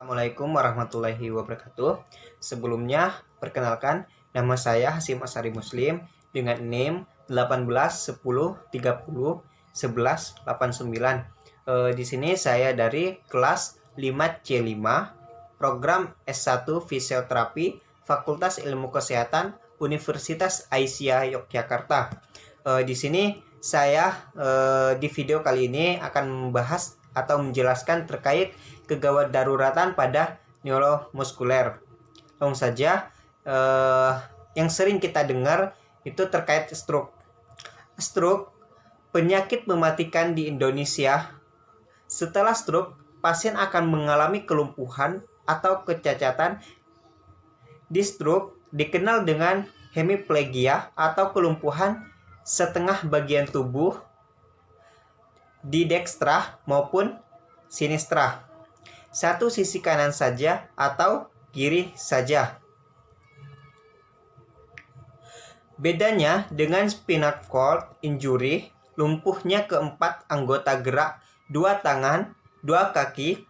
Assalamualaikum warahmatullahi wabarakatuh. Sebelumnya, perkenalkan, nama saya Hasyim Asyari Muslim dengan NIM 18 10 30 11 89. Di sini saya dari kelas 5C5, program S1 Fisioterapi, Fakultas Ilmu Kesehatan, Universitas Aisyah Yogyakarta. Di sini saya di video kali ini akan membahas atau menjelaskan terkait kegawat daruratan pada neuromuskuler. Langsung saja, yang sering kita dengar itu terkait stroke. Stroke, penyakit mematikan di Indonesia. Setelah stroke, pasien akan mengalami kelumpuhan atau kecacatan. Di stroke dikenal dengan hemiplegia atau kelumpuhan setengah bagian tubuh di dekstra maupun sinistra, satu sisi kanan saja atau kiri saja. Bedanya dengan spinal cord injury, lumpuhnya keempat anggota gerak, dua tangan, dua kaki,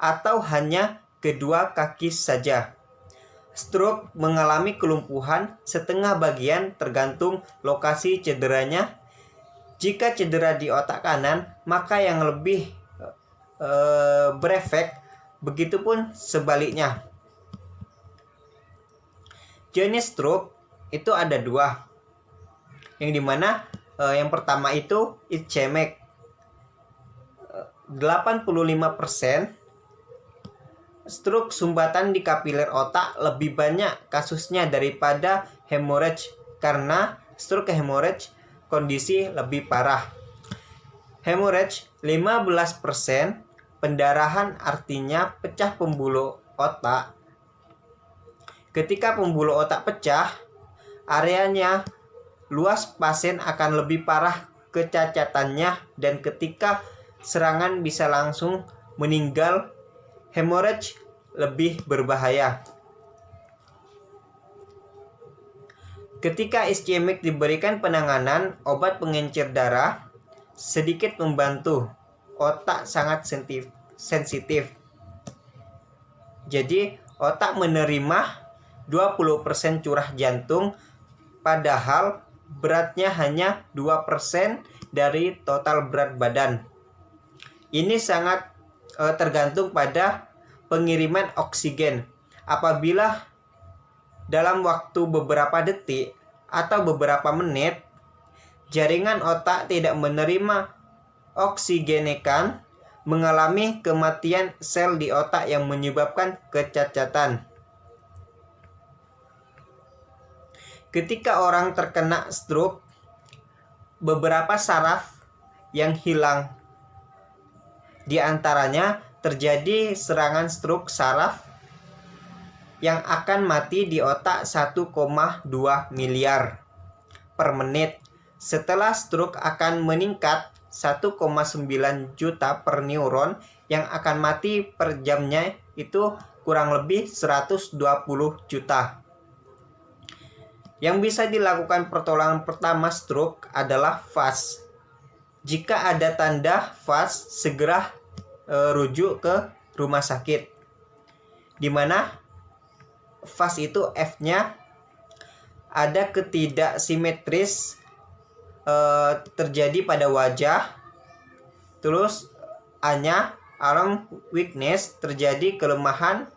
atau hanya kedua kaki saja. Stroke mengalami kelumpuhan setengah bagian tergantung lokasi cederanya. Jika cedera di otak kanan, maka yang lebih berefek, begitupun sebaliknya. Jenis stroke itu ada dua, yang dimana yang pertama itu ischemic. 85% stroke sumbatan di kapiler otak lebih banyak kasusnya daripada hemorrhage, karena stroke hemorrhage kondisi lebih parah. Hemorrhage 15%, pendarahan artinya pecah pembuluh otak. Ketika pembuluh otak pecah, areanya luas, pasien akan lebih parah kecacatannya, dan ketika serangan bisa langsung meninggal. Hemorrhage lebih berbahaya. Ketika ischemic diberikan penanganan obat pengencer darah, sedikit membantu. Otak sangat sensitif. Jadi otak menerima 20% curah jantung, padahal beratnya hanya 2% dari total berat badan. Ini sangat tergantung pada pengiriman oksigen. Apabila dalam waktu beberapa detik atau beberapa menit jaringan otak tidak menerima oksigenekan, mengalami kematian sel di otak yang menyebabkan kecacatan. Ketika orang terkena stroke, beberapa saraf yang hilang. Di antaranya terjadi serangan stroke saraf yang akan mati di otak 1,2 miliar per menit. Setelah stroke akan meningkat 1,9 juta per neuron yang akan mati per jamnya, itu kurang lebih 120 juta. Yang bisa dilakukan pertolongan pertama stroke adalah FAST. Jika ada tanda FAST, segera rujuk ke rumah sakit. Dimana FAST itu F-nya ada ketidaksimetris terjadi pada wajah. Terus A-nya arm weakness, terjadi kelemahan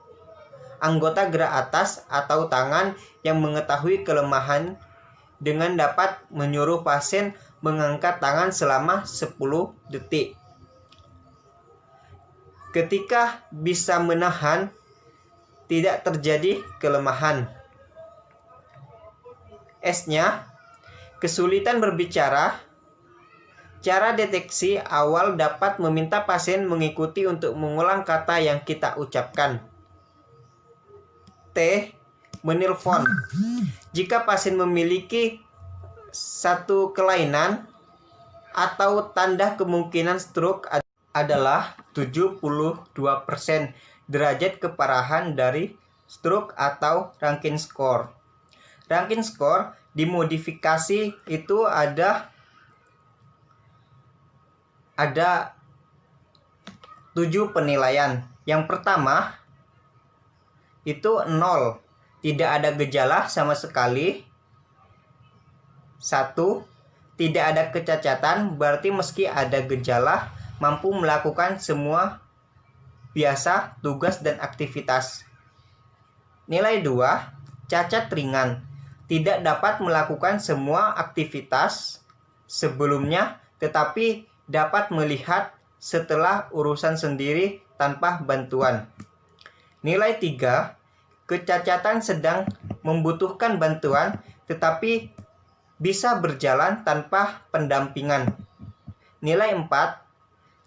anggota gerak atas atau tangan yang mengetahui kelemahan dengan dapat menyuruh pasien mengangkat tangan selama 10 detik. Ketika bisa menahan, tidak terjadi kelemahan. S-nya kesulitan berbicara. Cara deteksi awal dapat meminta pasien mengikuti untuk mengulang kata yang kita ucapkan. T. Menelpon. Jika pasien memiliki satu kelainan atau tanda, kemungkinan stroke adalah 72%. Derajat keparahan dari stroke atau Rankin score. Rankin score dimodifikasi itu ada 7 penilaian. Yang pertama, itu 0. Tidak ada gejala sama sekali. 1. Tidak ada kecacatan, berarti meski ada gejala, mampu melakukan semua biasa, tugas, dan aktivitas. Nilai 2. Cacat ringan. Tidak dapat melakukan semua aktivitas sebelumnya, tetapi dapat melihat setelah urusan sendiri tanpa bantuan. Nilai 3. Kecacatan sedang membutuhkan bantuan, tetapi bisa berjalan tanpa pendampingan. Nilai 4.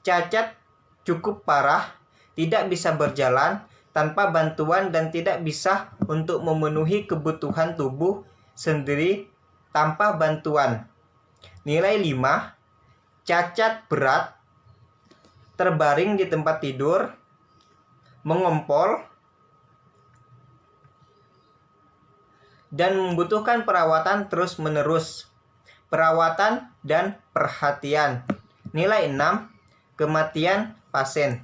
Cacat cukup parah, tidak bisa berjalan tanpa bantuan dan tidak bisa untuk memenuhi kebutuhan tubuh sendiri tanpa bantuan. Nilai 5. Cacat berat, terbaring di tempat tidur, mengompol, dan membutuhkan perawatan terus-menerus, perawatan dan perhatian. Nilai 6. Kematian pasien.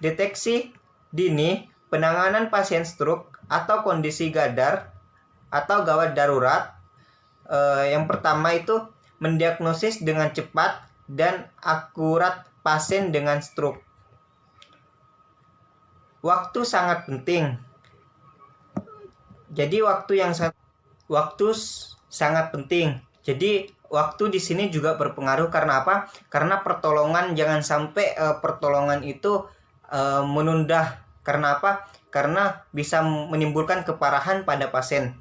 Deteksi dini penanganan pasien stroke atau kondisi gadar atau gawat darurat. Yang pertama itu mendiagnosis dengan cepat dan akurat pasien dengan stroke. Waktu sangat penting. Jadi waktu sangat penting. Jadi waktu di sini juga berpengaruh. Karena apa? Karena pertolongan, jangan sampai pertolongan itu menunda. Karena apa? Karena bisa menimbulkan keparahan pada pasien.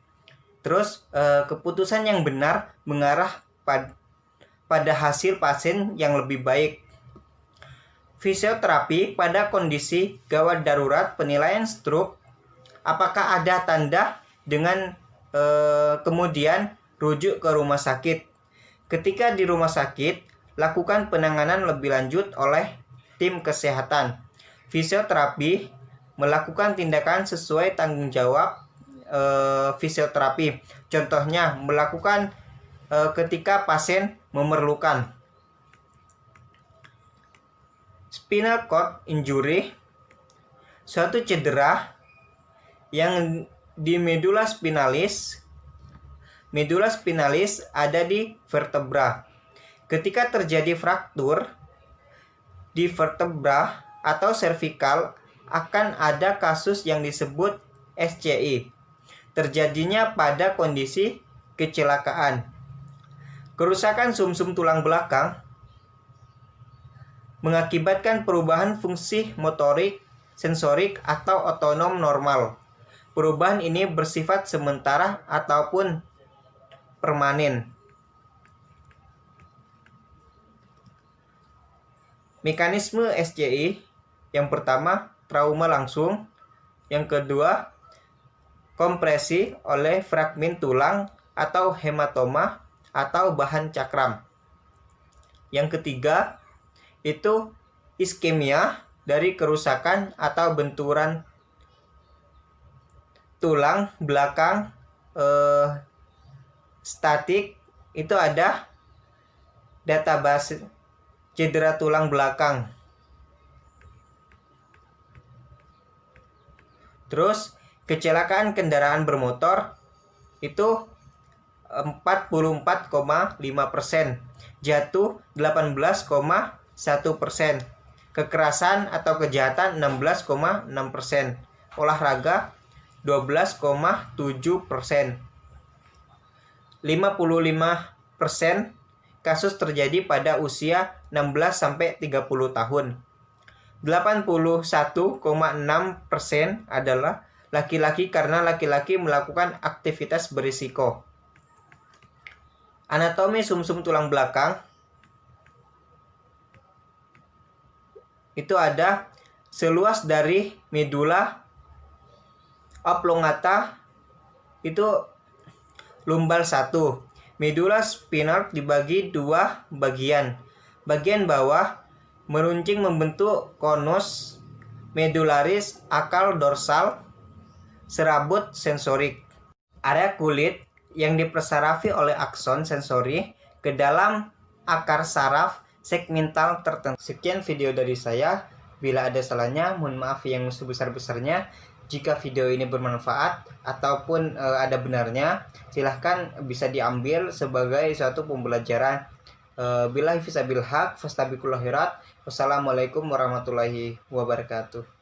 Terus keputusan yang benar mengarah pada hasil pasien yang lebih baik. Fisioterapi pada kondisi gawat darurat penilaian stroke. Apakah ada tanda dengan kemudian rujuk ke rumah sakit. Ketika di rumah sakit, lakukan penanganan lebih lanjut oleh tim kesehatan. Fisioterapi melakukan tindakan sesuai tanggung jawab fisioterapi. Contohnya melakukan ketika pasien memerlukan. Spinal cord injury, suatu cedera yang di medula spinalis. Medula spinalis ada di vertebra. Ketika terjadi fraktur di vertebra atau servikal, akan ada kasus yang disebut SCI. Terjadinya pada kondisi kecelakaan. Kerusakan sumsum tulang belakang mengakibatkan perubahan fungsi motorik, sensorik, atau otonom normal. Perubahan ini bersifat sementara ataupun permanen. Mekanisme SCI, yang pertama trauma langsung, yang kedua kompresi oleh fragmen tulang atau hematoma atau bahan cakram. Yang ketiga itu iskemia dari kerusakan atau benturan tulang belakang statik. Itu ada database cedera tulang belakang. Terus kecelakaan kendaraan bermotor itu 44,5%, jatuh 18,1%, kekerasan atau kejahatan 16,6%, olahraga 12,7%. 55% kasus terjadi pada usia 16-30 tahun. 81,6% adalah laki-laki karena laki-laki melakukan aktivitas berisiko. Anatomi sumsum tulang belakang itu ada seluas dari medula oblongata itu lumbal 1. Medula spinal dibagi dua bagian. Bagian bawah meruncing membentuk konus medularis, akal dorsal, serabut sensorik. Area kulit yang dipersarafi oleh akson sensori ke dalam akar saraf segmental tertentu. Sekian video dari saya. Bila ada salahnya, mohon maaf yang sebesar-besarnya. Jika video ini bermanfaat ataupun ada benarnya, silahkan bisa diambil sebagai suatu pembelajaran. Billahi fisabil haq, fastabiqul khairat. Wassalamualaikum warahmatullahi wabarakatuh.